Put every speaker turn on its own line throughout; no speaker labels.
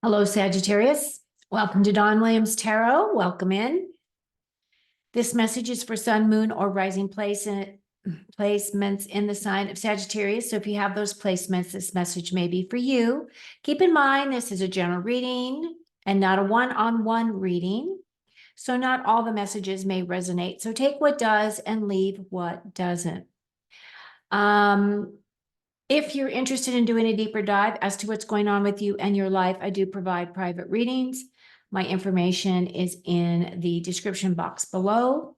Hello, Sagittarius. Welcome to Don Williams Tarot. Welcome in. This message is for sun, moon, or rising placements in the sign of Sagittarius. So if you have those placements, this message may be for you. Keep in mind, this is a general reading and not a one-on-one reading. So not all the messages may resonate. So take what does and leave what doesn't. If you're interested in doing a deeper dive as to what's going on with you and your life, I do provide private readings. My information is in the description box below,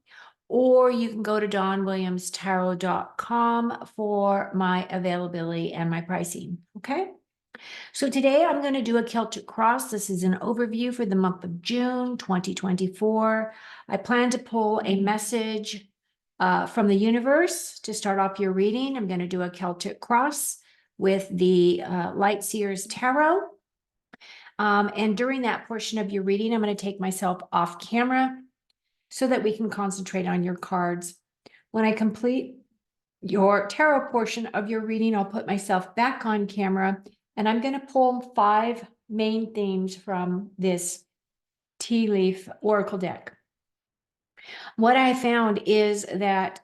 or you can go to donwilliamstarot.com for my availability and my pricing. Okay. So today I'm going to do a Celtic cross. This is an overview for the month of June 2024. I plan to pull a message from the universe to start off your reading. I'm going to do a Celtic cross with the Light Seers Tarot. And during that portion of your reading, I'm going to take myself off camera so that we can concentrate on your cards. When I complete your tarot portion of your reading, I'll put myself back on camera and I'm going to pull 5 main themes from this tea leaf oracle deck. What I found is that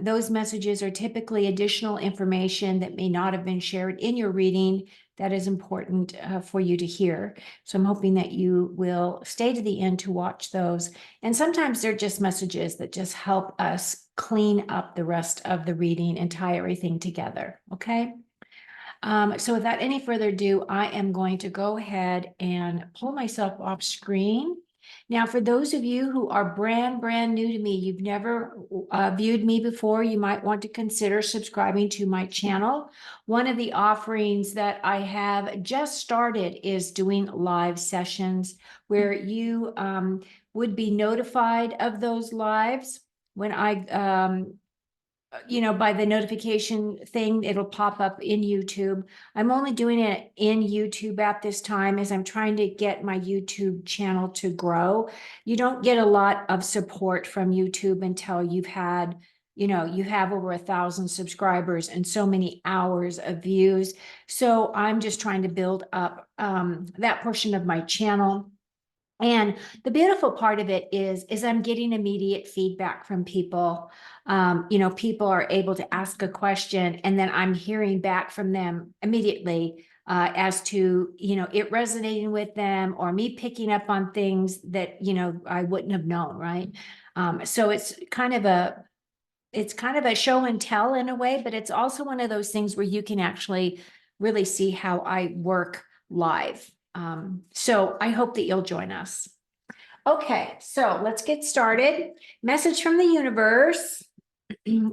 those messages are typically additional information that may not have been shared in your reading that is important for you to hear. So I'm hoping that you will stay to the end to watch those. And sometimes they're just messages that just help us clean up the rest of the reading and tie everything together, okay? So without any further ado, I am going to go ahead and pull myself off screen. Now, for those of you who are brand new to me, you've never viewed me before, you might want to consider subscribing to my channel. One of the offerings that I have just started is doing live sessions where you would be notified of those lives when I by the notification thing, it'll pop up in YouTube. I'm only doing it in YouTube at this time as I'm trying to get my YouTube channel to grow. You don't get a lot of support from YouTube until you've had, you have over 1,000 subscribers and so many hours of views. So I'm just trying to build up that portion of my channel. And the beautiful part of it is I'm getting immediate feedback from people. People are able to ask a question and then I'm hearing back from them immediately as to, it resonating with them or me picking up on things that, I wouldn't have known, right? So it's kind of a show and tell in a way, but it's also one of those things where you can actually really see how I work live. So I hope that you'll join us. Okay, so let's get started. Message from the universe.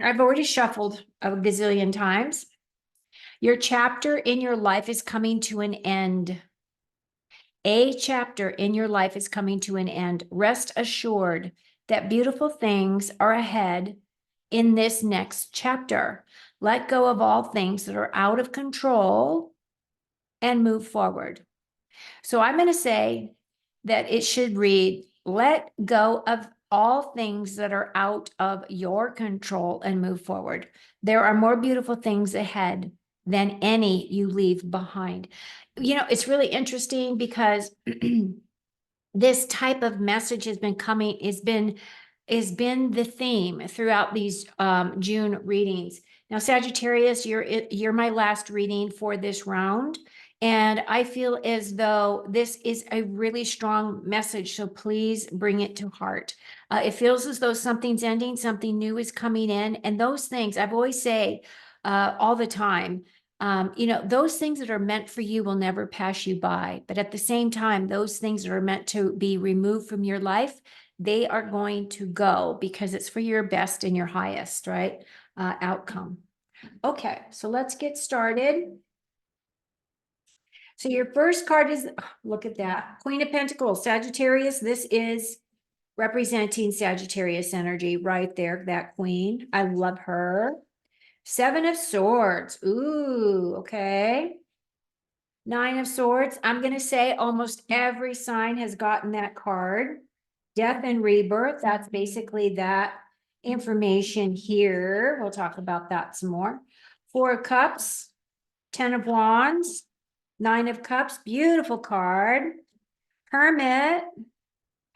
I've already shuffled a gazillion times. Your chapter in your life is coming to an end. A chapter in your life is coming to an end. Rest assured that beautiful things are ahead in this next chapter. Let go of all things that are out of control and move forward. So I'm going to say that it should read, let go of all things that are out of your control and move forward. There are more beautiful things ahead than any you leave behind. It's really interesting because this type of message has been coming, has been the theme throughout these June readings. Now, Sagittarius, you're my last reading for this round. And I feel as though this is a really strong message. So please bring it to heart. It feels as though something's ending, something new is coming in. And those things, I've always say all the time, those things that are meant for you will never pass you by. But at the same time, those things that are meant to be removed from your life, they are going to go because it's for your best and your highest, right? Outcome. Okay, so let's get started. So your first card is, look at that, Queen of Pentacles, Sagittarius. This is representing Sagittarius energy right there, that queen. I love her. 7 of Swords. Ooh, okay. 9 of Swords. I'm going to say almost every sign has gotten that card. Death and rebirth. That's basically that information here. We'll talk about that some more. 4 of Cups. 10 of Wands. Nine of Cups, beautiful card. Hermit.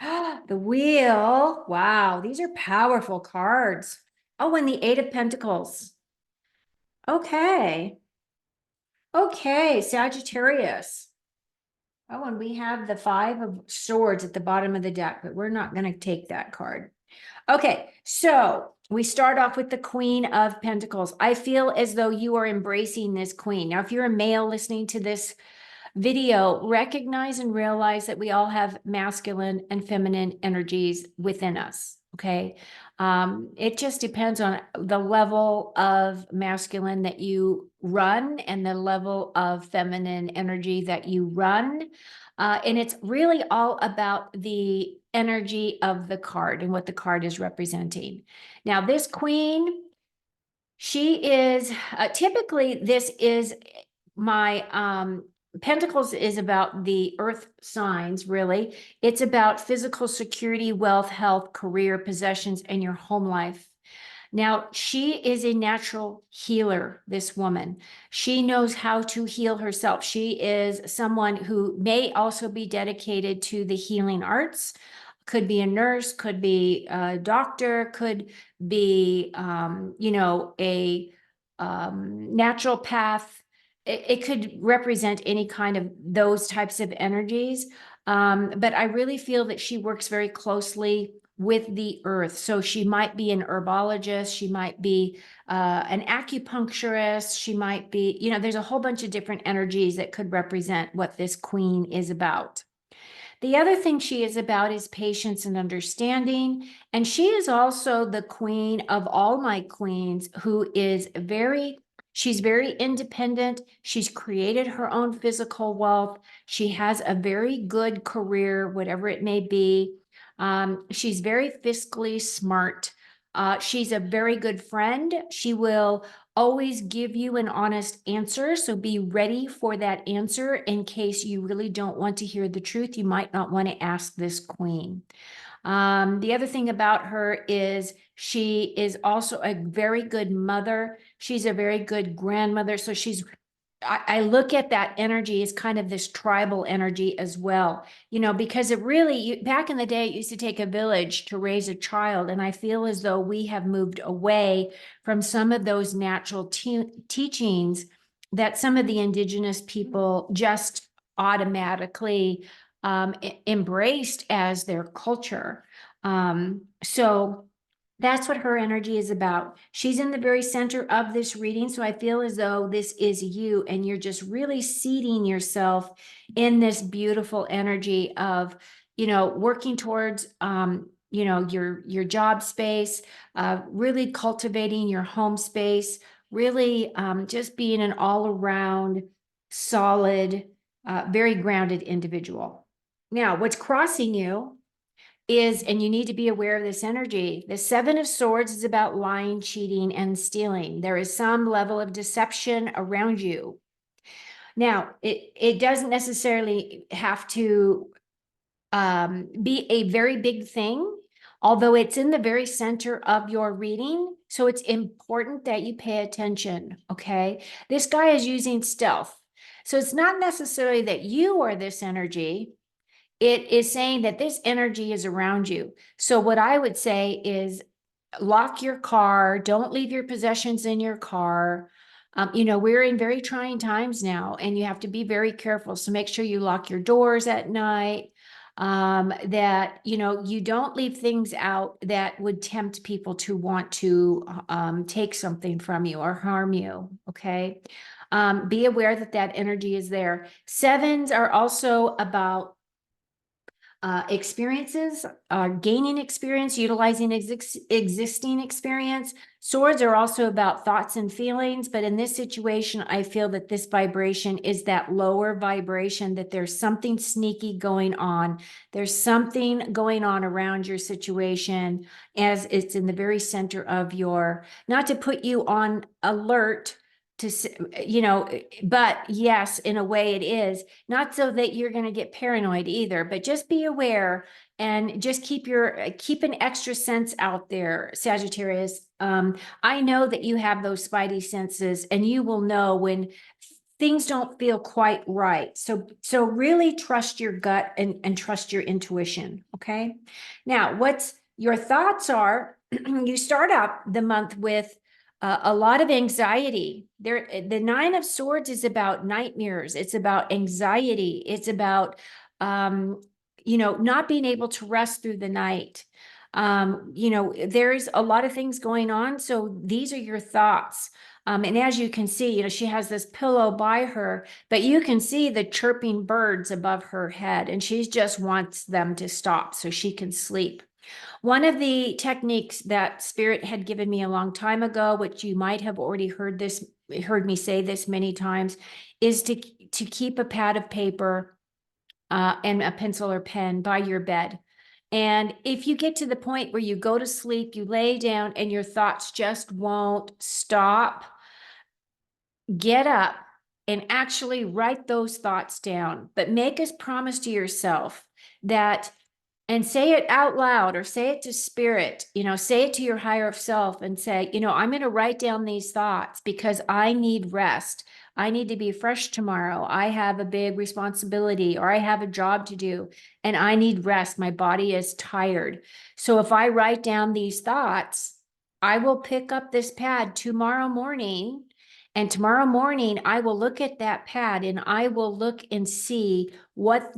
The Wheel. Wow, these are powerful cards. Oh, and the Eight of Pentacles. Okay. Okay, Sagittarius. Oh, and we have the Five of Swords at the bottom of the deck, but we're not going to take that card. Okay, so we start off with the Queen of Pentacles. I feel as though you are embracing this queen. Now, if you're a male listening to this video, recognize and realize that we all have masculine and feminine energies within us. Okay. It just depends on the level of masculine that you run and the level of feminine energy that you run. And it's really all about the energy of the card and what the card is representing. Now, this queen, she is typically, this is my Pentacles is about the earth signs, really. It's about physical security, wealth, health, career, possessions, and your home life. Now, she is a natural healer, this woman. She knows how to heal herself. She is someone who may also be dedicated to the healing arts, could be a nurse, could be a doctor, could be, a naturopath. It could represent any kind of those types of energies. But I really feel that she works very closely with the earth. So she might be an herbologist, she might be an acupuncturist, she might be, there's a whole bunch of different energies that could represent what this queen is about. The other thing she is about is patience and understanding. And she is also the queen of all my queens, who is she's very independent. She's created her own physical wealth. She has a very good career, whatever it may be. She's very fiscally smart. She's a very good friend. She will always give you an honest answer. So be ready for that answer in case you really don't want to hear the truth. You might not want to ask this queen. The other thing about her is she is also a very good mother. She's a very good grandmother. So I look at that energy as kind of this tribal energy as well, because it really, back in the day, it used to take a village to raise a child. And I feel as though we have moved away from some of those natural teachings that some of the indigenous people just automatically embraced as their culture. So that's what her energy is about. She's in the very center of this reading. So I feel as though this is you and you're just really seating yourself in this beautiful energy of, working towards, your job space, really cultivating your home space, really just being an all around solid, very grounded individual. Now, what's crossing you is, and you need to be aware of this energy, the Seven of Swords is about lying, cheating, and stealing. There is some level of deception around you. Now, it doesn't necessarily have to be a very big thing, although it's in the very center of your reading. So it's important that you pay attention, okay? This guy is using stealth. So it's not necessarily that you are this energy. It is saying that this energy is around you. So what I would say is lock your car, don't leave your possessions in your car. We're in very trying times now, and you have to be very careful. So make sure you lock your doors at night, that, you don't leave things out that would tempt people to want to take something from you or harm you, okay? Be aware that that energy is there. Sevens are also about experiences, gaining experience, utilizing existing experience. Swords are also about thoughts and feelings, but in this situation, I feel that this vibration is that lower vibration, that there's something sneaky going on. There's something going on around your situation as it's in the very center of not to put you on alert, but yes, in a way it is not so that you're going to get paranoid either, but just be aware and just keep an extra sense out there, Sagittarius. I know that you have those spidey senses, and you will know when things don't feel quite right. So really trust your gut and trust your intuition. Okay. Now, what's your thoughts are, you start out the month with a lot of anxiety. The Nine of Swords is about nightmares. It's about anxiety. It's about, not being able to rest through the night. There's a lot of things going on. So these are your thoughts. And as you can see, she has this pillow by her, but you can see the chirping birds above her head, and she just wants them to stop so she can sleep. One of the techniques that Spirit had given me a long time ago, which you might have already heard me say this many times, is to keep a pad of paper and a pencil or pen by your bed. And if you get to the point where you go to sleep, you lay down and your thoughts just won't stop, get up and actually write those thoughts down, but make a promise to yourself that, and say it out loud or say it to Spirit, say it to your higher self and say, I'm going to write down these thoughts because I need rest. I need to be fresh tomorrow. I have a big responsibility or I have a job to do and I need rest. My body is tired. So if I write down these thoughts, I will pick up this pad tomorrow morning. And tomorrow morning, I will look at that pad and I will look and see what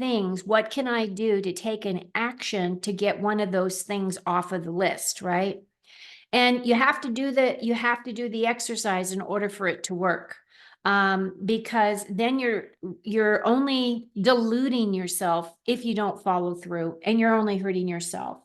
can I do to take an action to get one of those things off of the list, right? And you have to do the exercise in order for it to work. Because then you're only deluding yourself if you don't follow through, and you're only hurting yourself.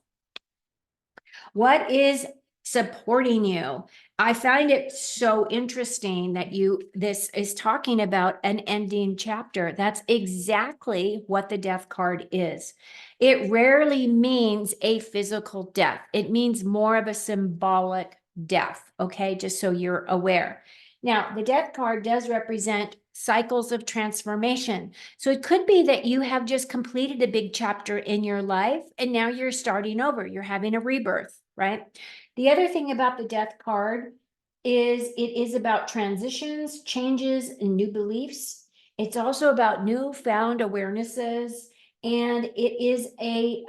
What is supporting you? I find it so interesting that this is talking about an ending chapter. That's exactly what the death card is. It rarely means a physical death. It means more of a symbolic death. Okay, just so you're aware. Now, the death card does represent cycles of transformation. So it could be that you have just completed a big chapter in your life and now you're starting over. You're having a rebirth, right? The other thing about the death card is it is about transitions, changes, and new beliefs. It's also about newfound awarenesses, and it is a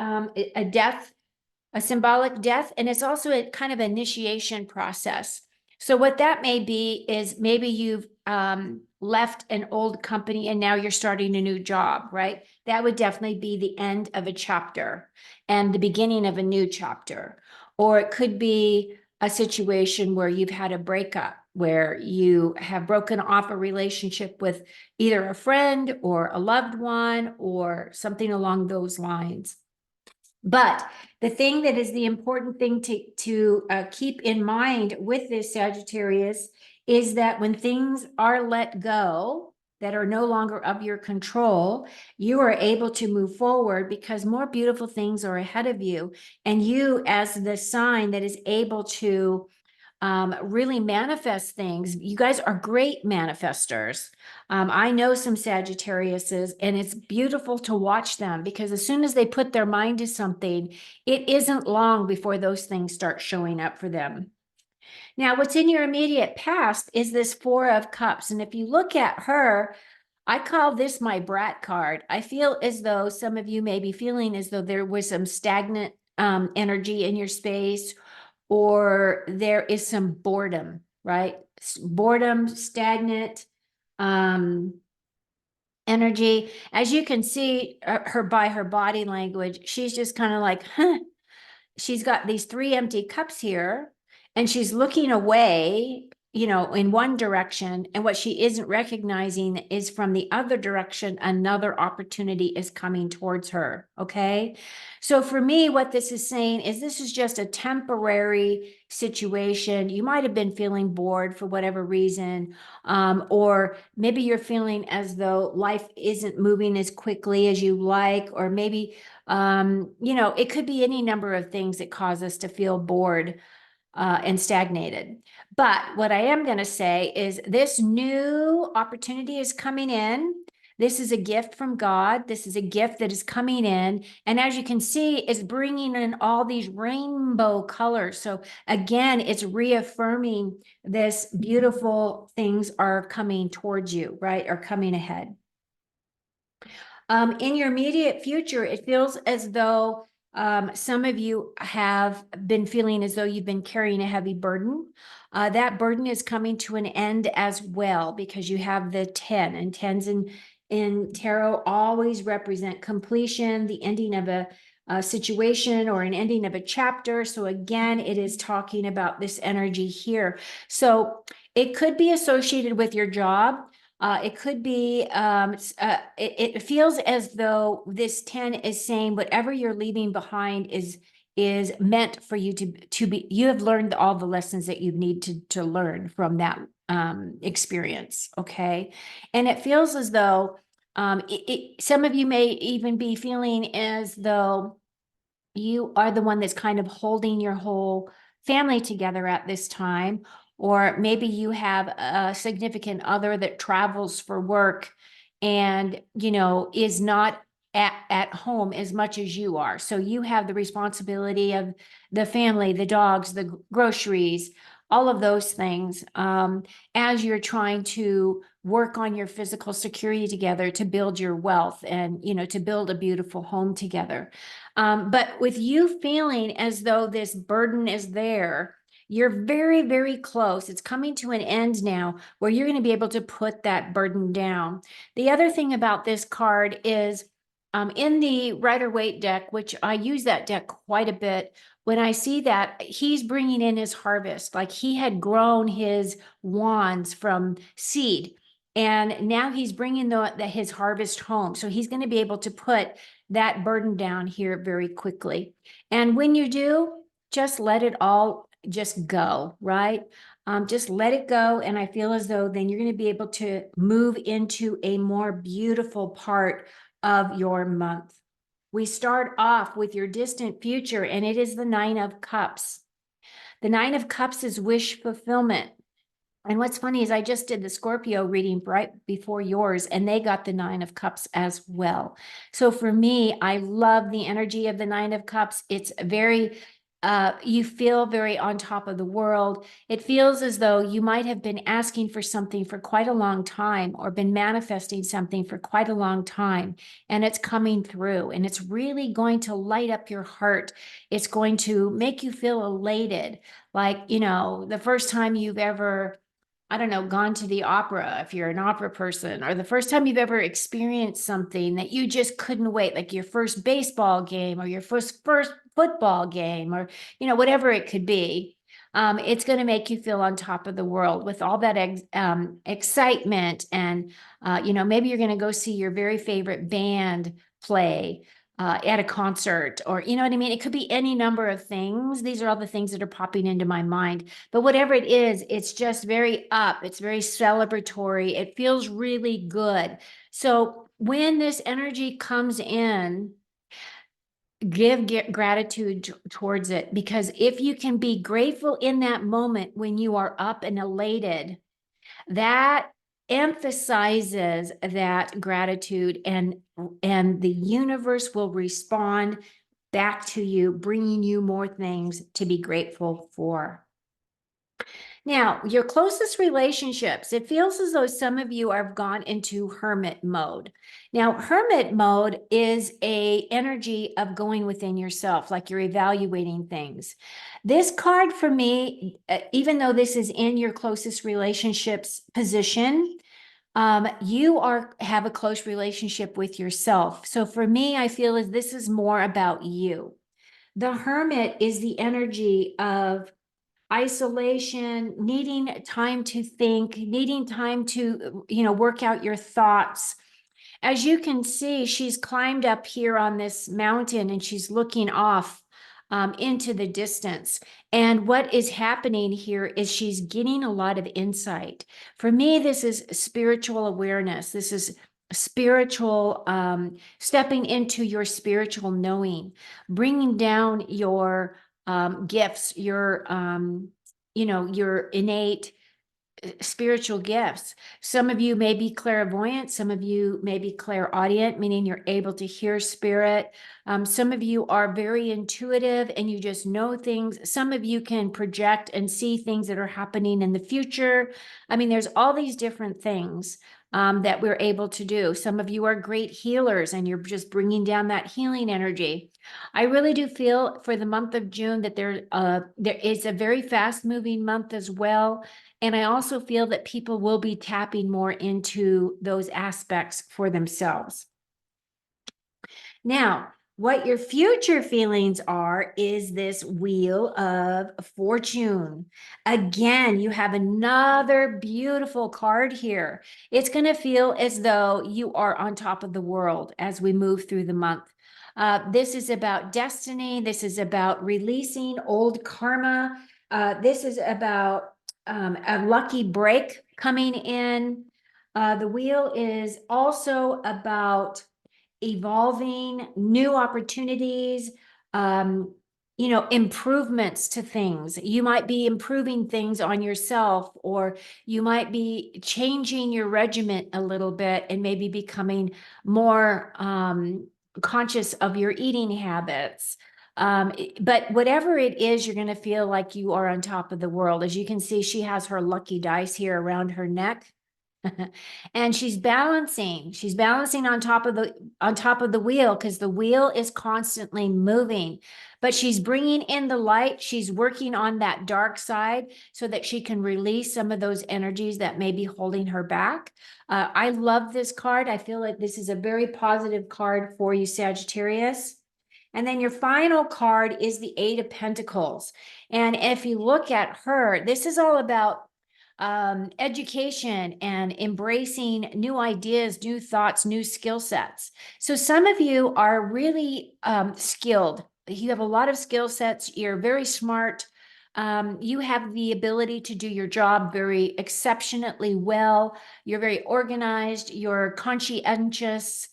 death, a symbolic death, and it's also a kind of initiation process. So what that may be is maybe you've left an old company and now you're starting a new job, right? That would definitely be the end of a chapter and the beginning of a new chapter. Or it could be a situation where you've had a breakup, where you have broken off a relationship with either a friend or a loved one or something along those lines. But the thing that is the important thing to keep in mind with this Sagittarius is that when things are let go, that are no longer of your control, you are able to move forward because more beautiful things are ahead of you. And you, as the sign that is able to really manifest things. You guys are great manifestors. I know some Sagittariuses, and it's beautiful to watch them because as soon as they put their mind to something, it isn't long before those things start showing up for them. Now, what's in your immediate past is this Four of Cups. And if you look at her, I call this my brat card. I feel as though some of you may be feeling as though there was some stagnant energy in your space, or there is some boredom, right? Boredom, stagnant energy. As you can see her by her body language, she's just kind of like, huh. She's got these three empty cups here and she's looking away, in one direction. And what she isn't recognizing is from the other direction, another opportunity is coming towards her. Okay. So for me, what this is saying is this is just a temporary situation. You might have been feeling bored for whatever reason, or maybe you're feeling as though life isn't moving as quickly as you like, or maybe it could be any number of things that cause us to feel bored and stagnated. But what I am going to say is this new opportunity is coming in. This is a gift from God. This is a gift that is coming in. And as you can see, it's bringing in all these rainbow colors. So again, it's reaffirming this beautiful things are coming towards you, right? Are coming ahead. In your immediate future, it feels as though some of you have been feeling as though you've been carrying a heavy burden. That burden is coming to an end as well because you have the 10, and tens in tarot always represent completion, the ending of a situation or an ending of a chapter. So again, it is talking about this energy here. So it could be associated with your job. It could be, it feels as though this 10 is saying whatever you're leaving behind is meant for you to be, you have learned all the lessons that you need to learn from that experience, okay? And it feels as though some of you may even be feeling as though you are the one that's kind of holding your whole family together at this time, or maybe you have a significant other that travels for work and, is not at home as much as you are. So you have the responsibility of the family, the dogs, the groceries, all of those things, as you're trying to work on your physical security together to build your wealth and, to build a beautiful home together. But with you feeling as though this burden is there, you're very, very close. It's coming to an end now where you're going to be able to put that burden down. The other thing about this card is in the Rider-Waite deck, which I use that deck quite a bit, when I see that, he's bringing in his harvest. Like he had grown his wands from seed, and now he's bringing his harvest home. So he's going to be able to put that burden down here very quickly. And when you do, just let it all just go, right? Just let it go. And I feel as though then you're going to be able to move into a more beautiful part of your month. We start off with your distant future, and it is the 9 of Cups. The 9 of Cups is wish fulfillment. And what's funny is I just did the Scorpio reading right before yours, and they got the 9 of Cups as well. So for me, I love the energy of the 9 of Cups. It's very, you feel very on top of the world. It feels as though you might have been asking for something for quite a long time or been manifesting something for quite a long time, and it's coming through, and it's really going to light up your heart. It's going to make you feel elated. Like, the first time you've ever, I don't know, gone to the opera, if you're an opera person, or the first time you've ever experienced something that you just couldn't wait, like your first baseball game or your first football game, or, whatever it could be. It's going to make you feel on top of the world with all that excitement. And, maybe you're going to go see your very favorite band play at a concert, or, you know what I mean? It could be any number of things. These are all the things that are popping into my mind. But whatever it is, it's just very up. It's very celebratory. It feels really good. So when this energy comes in, give gratitude towards it, because if you can be grateful in that moment when you are up and elated, that emphasizes that gratitude, and the universe will respond back to you, bringing you more things to be grateful for. Now, your closest relationships, it feels as though some of you have gone into hermit mode. Now, hermit mode is a energy of going within yourself, like you're evaluating things. This card for me, even though this is in your closest relationships position, you have a close relationship with yourself. So for me, I feel as this is more about you. The hermit is the energy of isolation, needing time to think, needing time to, work out your thoughts. As you can see, she's climbed up here on this mountain and she's looking off into the distance. And what is happening here is she's getting a lot of insight. For me, this is spiritual awareness. This is spiritual, stepping into your spiritual knowing, bringing down your gifts, your innate spiritual gifts. Some of you may be clairvoyant, some of you may be clairaudient, meaning you're able to hear spirit. Some of you are very intuitive and you just know things. Some of you can project and see things that are happening in the future. I mean, there's all these different things that we're able to do. Some of you are great healers and you're just bringing down that healing energy. I really do feel for the month of June that there is a very fast moving month as well. And I also feel that people will be tapping more into those aspects for themselves. Now, what your future feelings are is this Wheel of Fortune. Again, you have another beautiful card here. It's going to feel as though you are on top of the world as we move through the month. This is about destiny. This is about releasing old karma. This is about a lucky break coming in. The wheel is also about evolving, new opportunities, improvements to things. You might be improving things on yourself, or you might be changing your regimen a little bit and maybe becoming more conscious of your eating habits. But whatever it is, you're going to feel like you are on top of the world. As you can see, she has her lucky dice here around her neck. And she's balancing on top of the wheel, because the wheel is constantly moving, but she's bringing in the light. She's working on that dark side so that she can release some of those energies that may be holding her back. I love this card. I feel like this is a very positive card for you, Sagittarius. And then your final card is the Eight of Pentacles. And if you look at her, this is all about education and embracing new ideas, new thoughts, new skill sets. So some of you are really skilled. You have a lot of skill sets. You're very smart. You have the ability to do your job very exceptionally well. You're very organized. You're conscientious.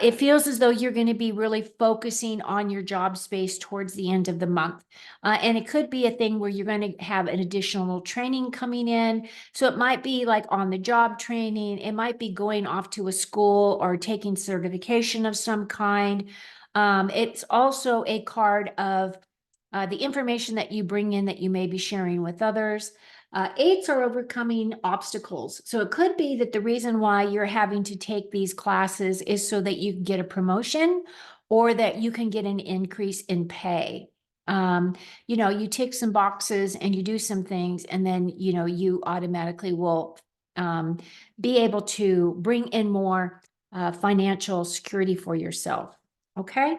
It feels as though you're going to be really focusing on your job space towards the end of the month. And it could be a thing where you're going to have an additional training coming in. So it might be like on the job training. It might be going off to a school or taking certification of some kind. It's also a card of the information that you bring in that you may be sharing with others. Eights are overcoming obstacles. So it could be that the reason why you're having to take these classes is so that you can get a promotion or that you can get an increase in pay. You tick some boxes and you do some things, and then, you automatically will be able to bring in more financial security for yourself. Okay.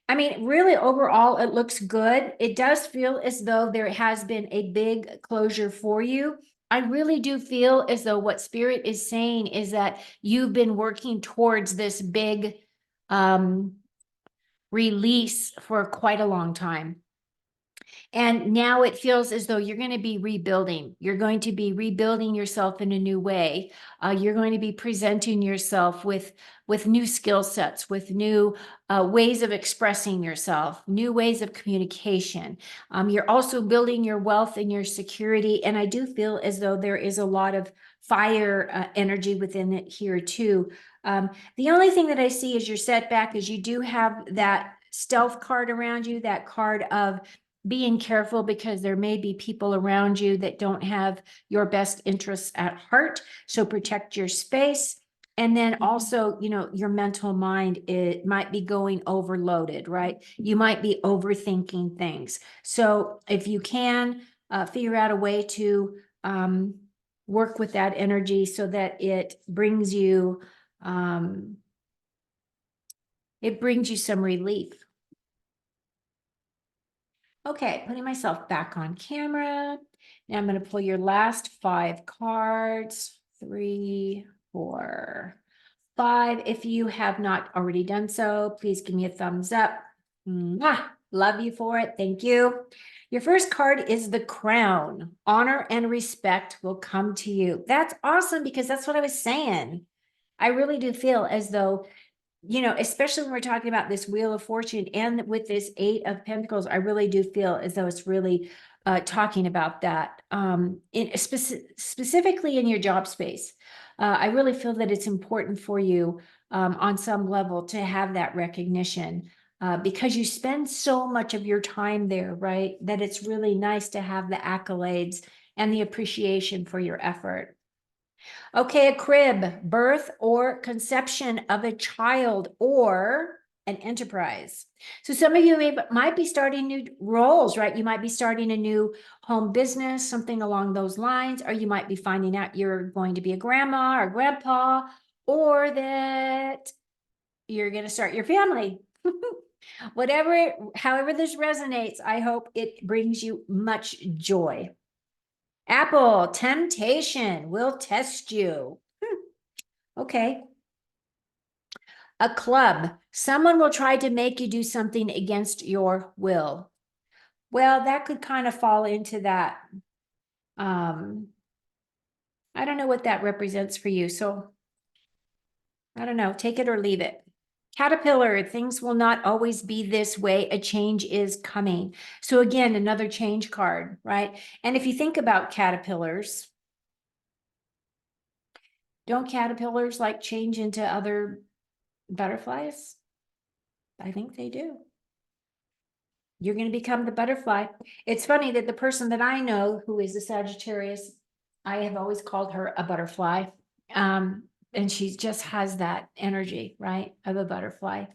I mean, really, overall, it looks good. It does feel as though there has been a big closure for you. I really do feel as though what Spirit is saying is that you've been working towards this big release for quite a long time. And now it feels as though you're going to be rebuilding. You're going to be rebuilding yourself in a new way. You're going to be presenting yourself with new skill sets, with new ways of expressing yourself, new ways of communication. You're also building your wealth and your security. And I do feel as though there is a lot of fire energy within it here too. The only thing that I see is your setback is you do have that stealth card around you, that card of being careful, because there may be people around you that don't have your best interests at heart. So protect your space. And then also, your mental mind, it might be going overloaded, right? You might be overthinking things. So if you can figure out a way to work with that energy so that it brings you some relief. Okay, putting myself back on camera. Now I'm going to pull your last 5 cards. 3, 4, 5. If you have not already done so, please give me a thumbs up. Mwah! Love you for it. Thank you. Your first card is the Crown. Honor and respect will come to you. That's awesome, because that's what I was saying. I really do feel as though, especially when we're talking about this Wheel of Fortune and with this 8 of Pentacles, I really do feel as though it's really talking about that, specifically in your job space. I really feel that it's important for you, on some level, to have that recognition, because you spend so much of your time there, right? That it's really nice to have the accolades and the appreciation for your effort. Okay, a crib, birth or conception of a child or an enterprise. So some of you might be starting new roles, right? You might be starting a new home business, something along those lines, or you might be finding out you're going to be a grandma or grandpa, or that you're going to start your family. However this resonates, I hope it brings you much joy. Apple, temptation will test you. Okay. A club, someone will try to make you do something against your will. Well, that could kind of fall into that. I don't know what that represents for you. So I don't know, take it or leave it. Caterpillar, things will not always be this way. A change is coming. So again, another change card, right? And if you think about caterpillars, don't caterpillars like change into other butterflies? I think they do. You're going to become the butterfly. It's funny that the person that I know who is a Sagittarius, I have always called her a butterfly. And she just has that energy, right, of a butterfly.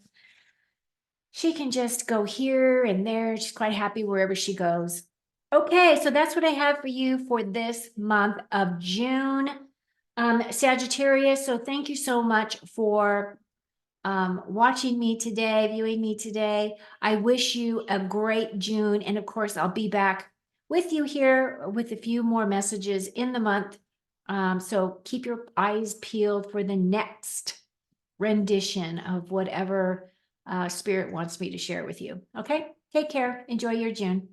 She can just go here and there. She's quite happy wherever she goes. Okay, so that's what I have for you for this month of June. Sagittarius, so thank you so much for watching me today, viewing me today. I wish you a great June. And of course, I'll be back with you here with a few more messages in the month. So keep your eyes peeled for the next rendition of whatever Spirit wants me to share with you. Okay, take care. Enjoy your June.